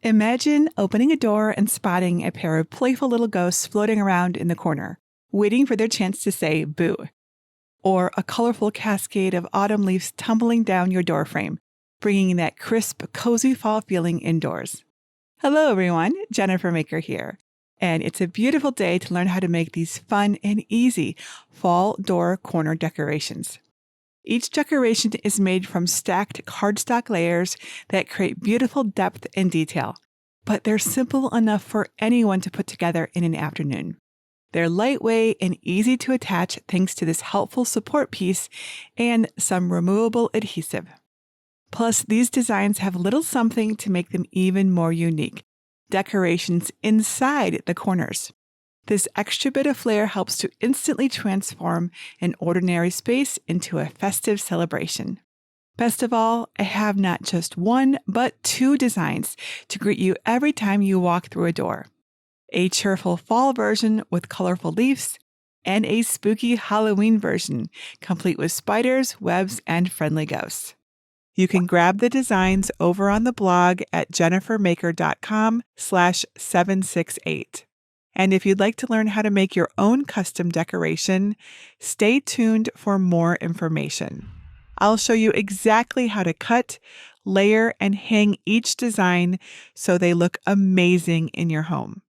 Imagine opening a door and spotting a pair of playful little ghosts floating around in the corner, waiting for their chance to say boo. Or a colorful cascade of autumn leaves tumbling down your doorframe, bringing that crisp, cozy fall feeling indoors. Hello everyone, Jennifer Maker here. And it's a beautiful day to learn how to make these fun and easy fall door corner decorations. Each decoration is made from stacked cardstock layers that create beautiful depth and detail, but they're simple enough for anyone to put together in an afternoon. They're lightweight and easy to attach thanks to this helpful support piece and some removable adhesive. Plus, these designs have little something to make them even more unique: decorations inside the corners. This extra bit of flair helps to instantly transform an ordinary space into a festive celebration. Best of all, I have not just one, but two designs to greet you every time you walk through a door. A cheerful fall version with colorful leaves, and a spooky Halloween version, complete with spiders, webs, and friendly ghosts. You can grab the designs over on the blog at jennifermaker.com/768. And if you'd like to learn how to make your own custom decoration, stay tuned for more information. I'll show you exactly how to cut, layer, and hang each design so they look amazing in your home.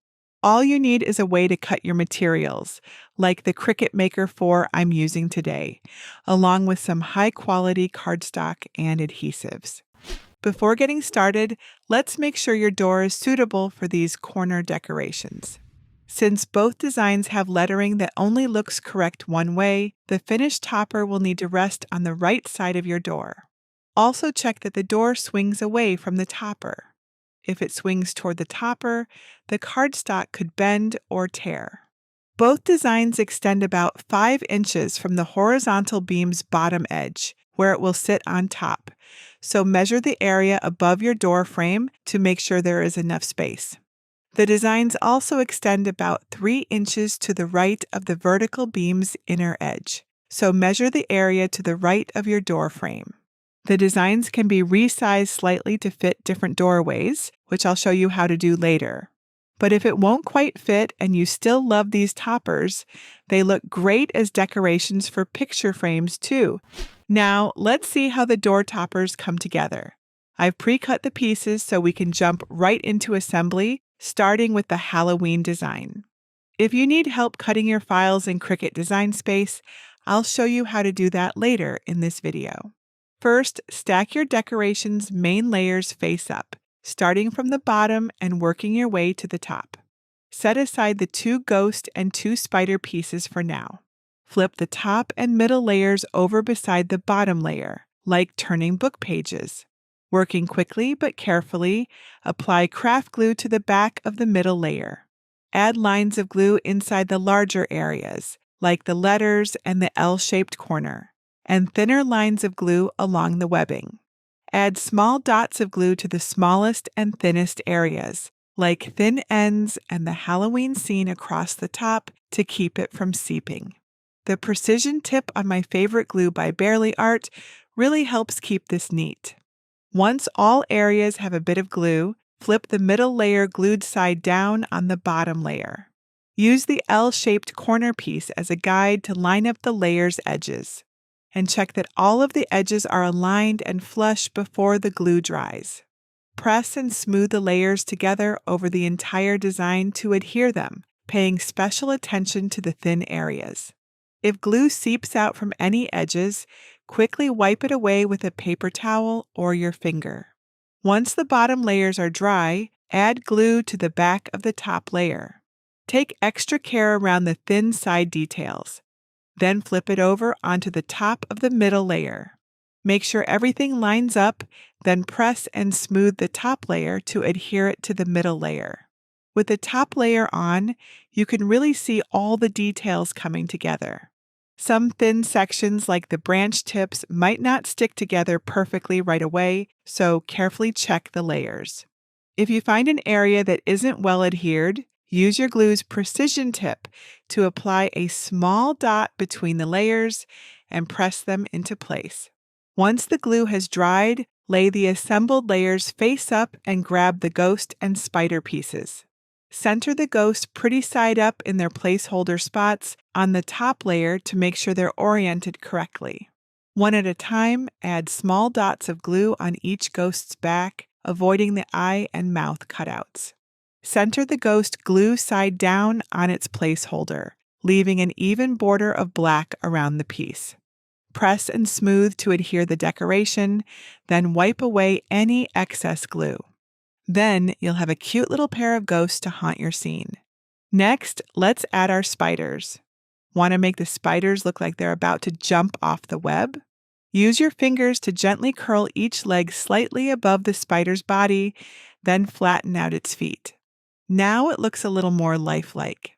All you need is a way to cut your materials, like the Cricut Maker 4 I'm using today, along with some high-quality cardstock and adhesives. Before getting started, let's make sure your door is suitable for these corner decorations. Since both designs have lettering that only looks correct one way, the finished topper will need to rest on the right side of your door. Also check that the door swings away from the topper. If it swings toward the topper, the cardstock could bend or tear. Both designs extend about 5 inches from the horizontal beam's bottom edge, where it will sit on top, so measure the area above your door frame to make sure there is enough space. The designs also extend about 3 inches to the right of the vertical beam's inner edge, so measure the area to the right of your door frame. The designs can be resized slightly to fit different doorways, which I'll show you how to do later. But if it won't quite fit and you still love these toppers, they look great as decorations for picture frames too. Now, let's see how the door toppers come together. I've pre-cut the pieces so we can jump right into assembly, starting with the Halloween design. If you need help cutting your files in Cricut Design Space, I'll show you how to do that later in this video. First, stack your decoration's main layers face up, starting from the bottom and working your way to the top. Set aside the 2 ghost and 2 spider pieces for now. Flip the top and middle layers over beside the bottom layer, like turning book pages. Working quickly but carefully, apply craft glue to the back of the middle layer. Add lines of glue inside the larger areas, like the letters and the L-shaped corner, and thinner lines of glue along the webbing. Add small dots of glue to the smallest and thinnest areas, like thin ends and the Halloween scene across the top to keep it from seeping. The precision tip on my favorite glue by Barely Art really helps keep this neat. Once all areas have a bit of glue, flip the middle layer glued side down on the bottom layer. Use the L-shaped corner piece as a guide to line up the layer's edges. And check that all of the edges are aligned and flush before the glue dries. Press and smooth the layers together over the entire design to adhere them, paying special attention to the thin areas. If glue seeps out from any edges, quickly wipe it away with a paper towel or your finger. Once the bottom layers are dry, add glue to the back of the top layer. Take extra care around the thin side details. Then flip it over onto the top of the middle layer. Make sure everything lines up, then press and smooth the top layer to adhere it to the middle layer. With the top layer on, you can really see all the details coming together. Some thin sections like the branch tips might not stick together perfectly right away, so carefully check the layers. If you find an area that isn't well adhered, use your glue's precision tip to apply a small dot between the layers and press them into place. Once the glue has dried, Lay the assembled layers face up and grab the ghost and spider pieces. Center the ghost pretty side up in their placeholder spots on the top layer to make sure they're oriented correctly. One at a time, add small dots of glue on each ghost's back, avoiding the eye and mouth cutouts. Center the ghost glue side down on its placeholder, leaving an even border of black around the piece. Press and smooth to adhere the decoration, then wipe away any excess glue. Then you'll have a cute little pair of ghosts to haunt your scene. Next, let's add our spiders. Want to make the spiders look like they're about to jump off the web? Use your fingers to gently curl each leg slightly above the spider's body, then flatten out its feet. Now it looks a little more lifelike.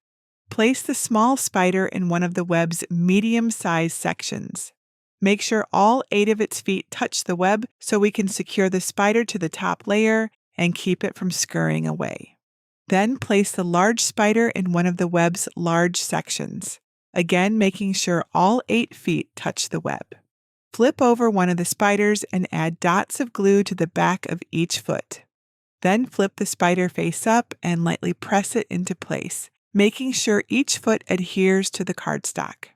Place the small spider in one of the web's medium-sized sections. Make sure all 8 of its feet touch the web so we can secure the spider to the top layer and keep it from scurrying away. Then place the large spider in one of the web's large sections, again making sure all 8 feet touch the web. Flip over one of the spiders and add dots of glue to the back of each foot. Then flip the spider face up and lightly press it into place, making sure each foot adheres to the cardstock.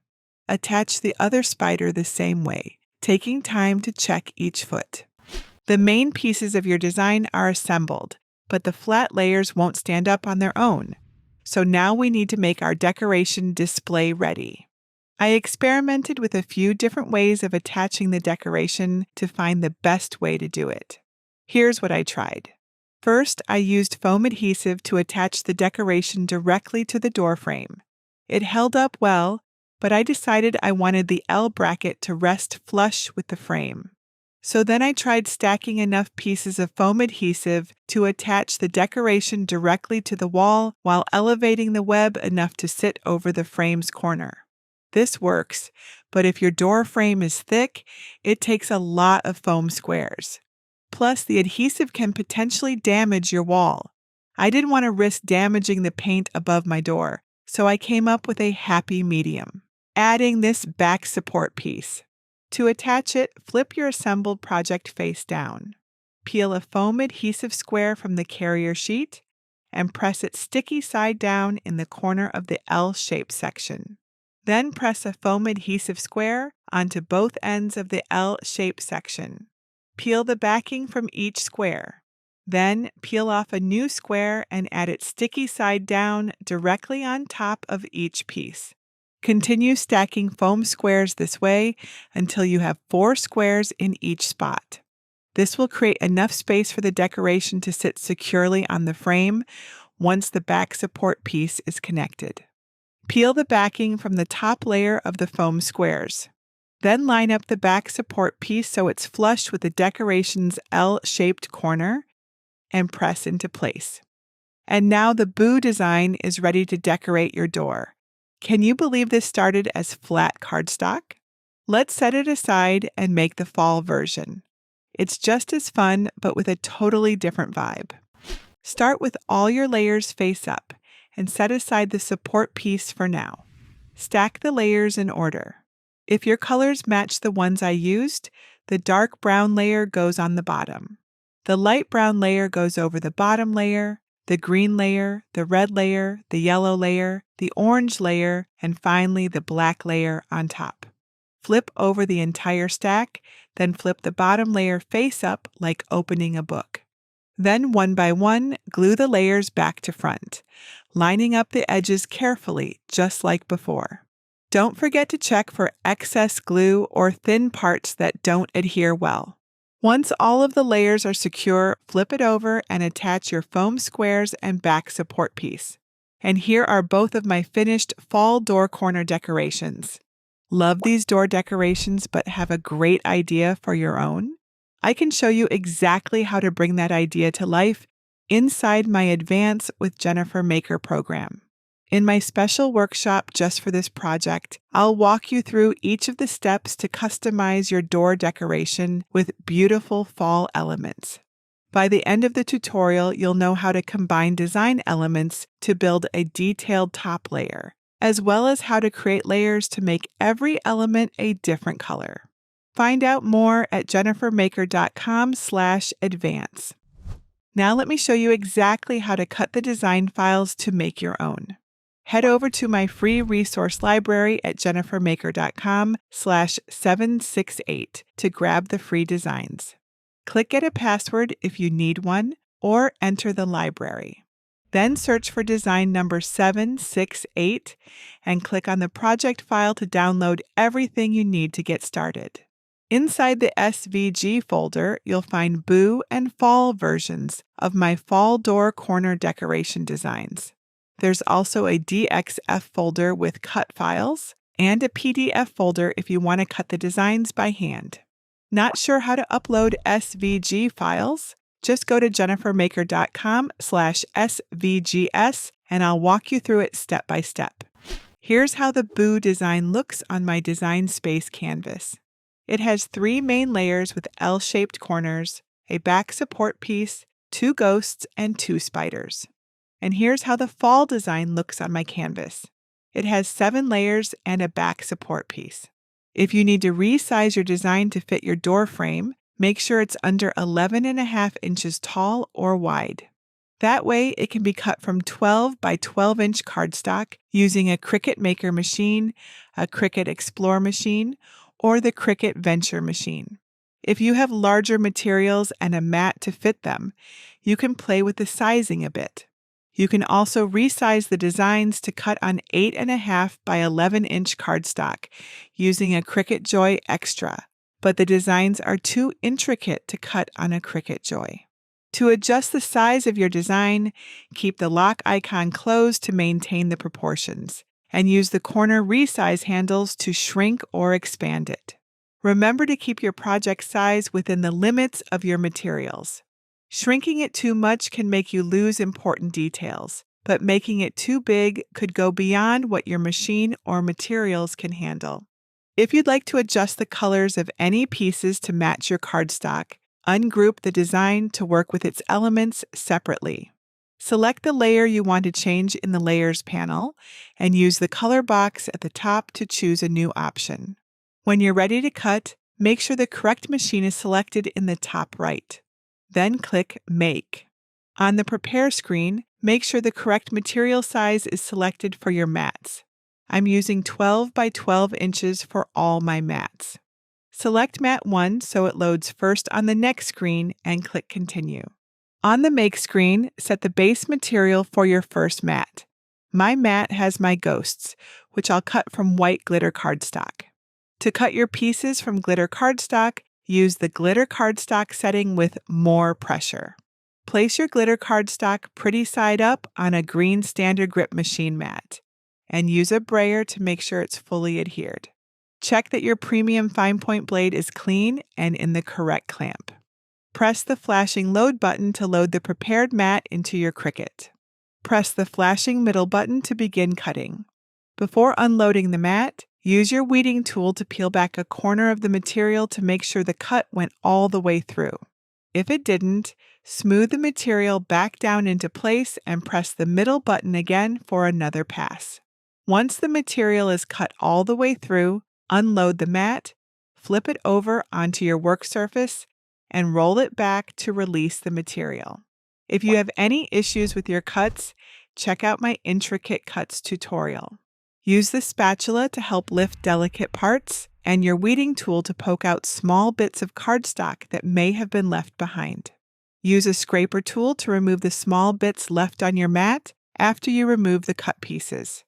Attach the other spider the same way, taking time to check each foot. The main pieces of your design are assembled, but the flat layers won't stand up on their own. So now we need to make our decoration display ready. I experimented with a few different ways of attaching the decoration to find the best way to do it. Here's what I tried. First, I used foam adhesive to attach the decoration directly to the door frame. It held up well, but I decided I wanted the L bracket to rest flush with the frame. So then I tried stacking enough pieces of foam adhesive to attach the decoration directly to the wall while elevating the web enough to sit over the frame's corner. This works, but if your door frame is thick, it takes a lot of foam squares. Plus, the adhesive can potentially damage your wall. I didn't want to risk damaging the paint above my door, so I came up with a happy medium, adding this back support piece. To attach it, flip your assembled project face down. Peel a foam adhesive square from the carrier sheet and press it sticky side down in the corner of the L-shaped section. Then press a foam adhesive square onto both ends of the L-shaped section. Peel the backing from each square. Then peel off a new square and add it sticky side down directly on top of each piece. Continue stacking foam squares this way until you have 4 squares in each spot. This will create enough space for the decoration to sit securely on the frame once the back support piece is connected. Peel the backing from the top layer of the foam squares. Then line up the back support piece so it's flush with the decoration's L-shaped corner and press into place. And now the boo design is ready to decorate your door. Can you believe this started as flat cardstock? Let's set it aside and make the fall version. It's just as fun, but with a totally different vibe. Start with all your layers face up and set aside the support piece for now. Stack the layers in order. If your colors match the ones I used, the dark brown layer goes on the bottom. The light brown layer goes over the bottom layer, the green layer, the red layer, the yellow layer, the orange layer, and finally the black layer on top. Flip over the entire stack, then flip the bottom layer face up like opening a book. Then one by one, glue the layers back to front, lining up the edges carefully, just like before. Don't forget to check for excess glue or thin parts that don't adhere well. Once all of the layers are secure, flip it over and attach your foam squares and back support piece. And here are both of my finished fall door corner decorations. Love these door decorations but have a great idea for your own? I can show you exactly how to bring that idea to life inside my Advance with Jennifer Maker program. In my special workshop just for this project, I'll walk you through each of the steps to customize your door decoration with beautiful fall elements. By the end of the tutorial, you'll know how to combine design elements to build a detailed top layer, as well as how to create layers to make every element a different color. Find out more at jennifermaker.com/advance. Now let me show you exactly how to cut the design files to make your own. Head over to my free resource library at jennifermaker.com/768 to grab the free designs. Click Get a Password if you need one, or enter the library. Then search for design number 768 and click on the project file to download everything you need to get started. Inside the SVG folder, you'll find Boo and Fall versions of my fall door corner decoration designs. There's also a DXF folder with cut files and a PDF folder if you want to cut the designs by hand. Not sure how to upload SVG files? Just go to jennifermaker.com/svgs and I'll walk you through it step by step. Here's how the Boo design looks on my Design Space canvas. It has 3 main layers with L-shaped corners, a back support piece, 2 ghosts, and 2 spiders. And here's how the Fall design looks on my canvas. It has 7 layers and a back support piece. If you need to resize your design to fit your door frame, make sure it's under 11.5 inches tall or wide. That way, it can be cut from 12 by 12 inch cardstock using a Cricut Maker machine, a Cricut Explore machine, or the Cricut Venture machine. If you have larger materials and a mat to fit them, you can play with the sizing a bit. You can also resize the designs to cut on 8.5 by 11 inch cardstock using a Cricut Joy Extra, but the designs are too intricate to cut on a Cricut Joy. To adjust the size of your design, keep the lock icon closed to maintain the proportions, and use the corner resize handles to shrink or expand it. Remember to keep your project size within the limits of your materials. Shrinking it too much can make you lose important details, but making it too big could go beyond what your machine or materials can handle. If you'd like to adjust the colors of any pieces to match your cardstock, ungroup the design to work with its elements separately. Select the layer you want to change in the Layers panel and use the color box at the top to choose a new option. When you're ready to cut, make sure the correct machine is selected in the top right. Then click Make. On the Prepare screen, make sure the correct material size is selected for your mats. I'm using 12 by 12 inches for all my mats. Select Mat 1 so it loads first on the next screen and click Continue. On the Make screen, set the base material for your first mat. My mat has my ghosts, which I'll cut from white glitter cardstock. To cut your pieces from glitter cardstock, use the glitter cardstock setting with More Pressure. Place your glitter cardstock pretty side up on a green standard grip machine mat, and use a brayer to make sure it's fully adhered. Check that your premium fine point blade is clean and in the correct clamp. Press the flashing load button to load the prepared mat into your Cricut. Press the flashing middle button to begin cutting. Before unloading the mat, use your weeding tool to peel back a corner of the material to make sure the cut went all the way through. If it didn't, smooth the material back down into place and press the middle button again for another pass. Once the material is cut all the way through, unload the mat, flip it over onto your work surface, and roll it back to release the material. If you have any issues with your cuts, check out my Intricate Cuts tutorial. Use the spatula to help lift delicate parts and your weeding tool to poke out small bits of cardstock that may have been left behind. Use a scraper tool to remove the small bits left on your mat after you remove the cut pieces.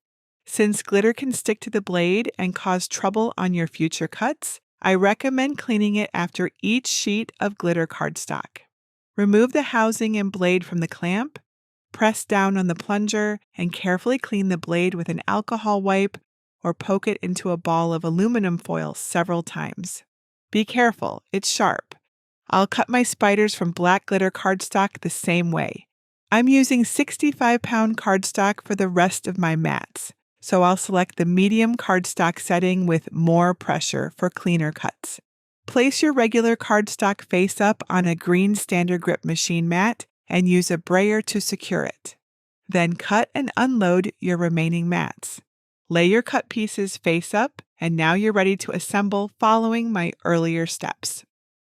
Since glitter can stick to the blade and cause trouble on your future cuts, I recommend cleaning it after each sheet of glitter cardstock. Remove the housing and blade from the clamp, press down on the plunger, and carefully clean the blade with an alcohol wipe or poke it into a ball of aluminum foil several times. Be careful, it's sharp. I'll cut my spiders from black glitter cardstock the same way. I'm using 65-pound cardstock for the rest of my mats, so I'll select the medium cardstock setting with More Pressure for cleaner cuts. Place your regular cardstock face up on a green standard grip machine mat and use a brayer to secure it. Then cut and unload your remaining mats. Lay your cut pieces face up And now you're ready to assemble following my earlier steps.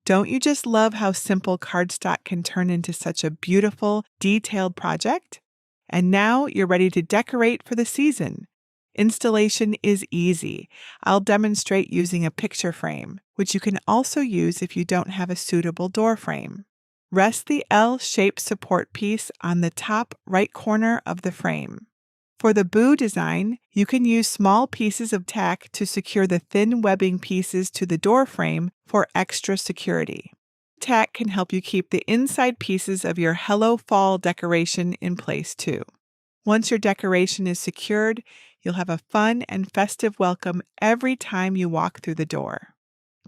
Don't you just love how simple cardstock can turn into such a beautiful, detailed project? And now you're ready to decorate for the season. Installation is easy. I'll demonstrate using a picture frame, which you can also use if you don't have a suitable door frame. Rest the L-shaped support piece on the top right corner of the frame. For the boo design, you can use small pieces of tack to secure the thin webbing pieces to the door frame for extra security. Tack can help you keep the inside pieces of your Hello Fall decoration in place too. Once your decoration is secured, you'll have a fun and festive welcome every time you walk through the door.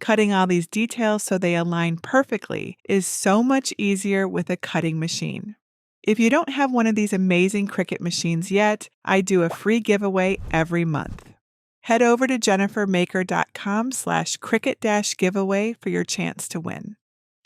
Cutting all these details so they align perfectly is so much easier with a cutting machine. If you don't have one of these amazing Cricut machines yet, I do a free giveaway every month. Head over to jennifermaker.com/Cricut-giveaway for your chance to win.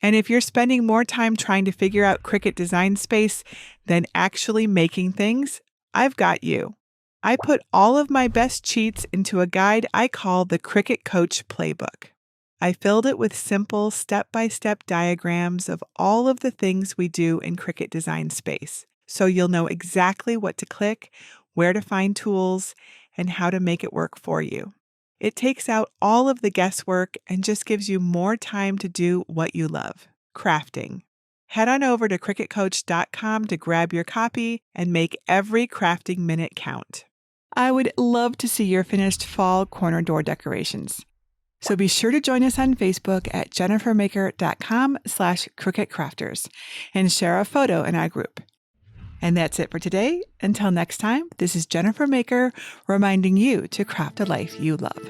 And if you're spending more time trying to figure out Cricut Design Space than actually making things, I've got you. I put all of my best cheats into a guide I call the Cricut Coach Playbook. I filled it with simple step-by-step diagrams of all of the things we do in Cricut Design Space, so you'll know exactly what to click, where to find tools, and how to make it work for you. It takes out all of the guesswork and just gives you more time to do what you love, crafting. Head on over to CricutCoach.com to grab your copy and make every crafting minute count. I would love to see your finished fall corner door decorations. So be sure to join us on Facebook at jennifermaker.com/CricutCrafters and share a photo in our group. And that's it for today. Until next time, this is Jennifer Maker reminding you to craft a life you love.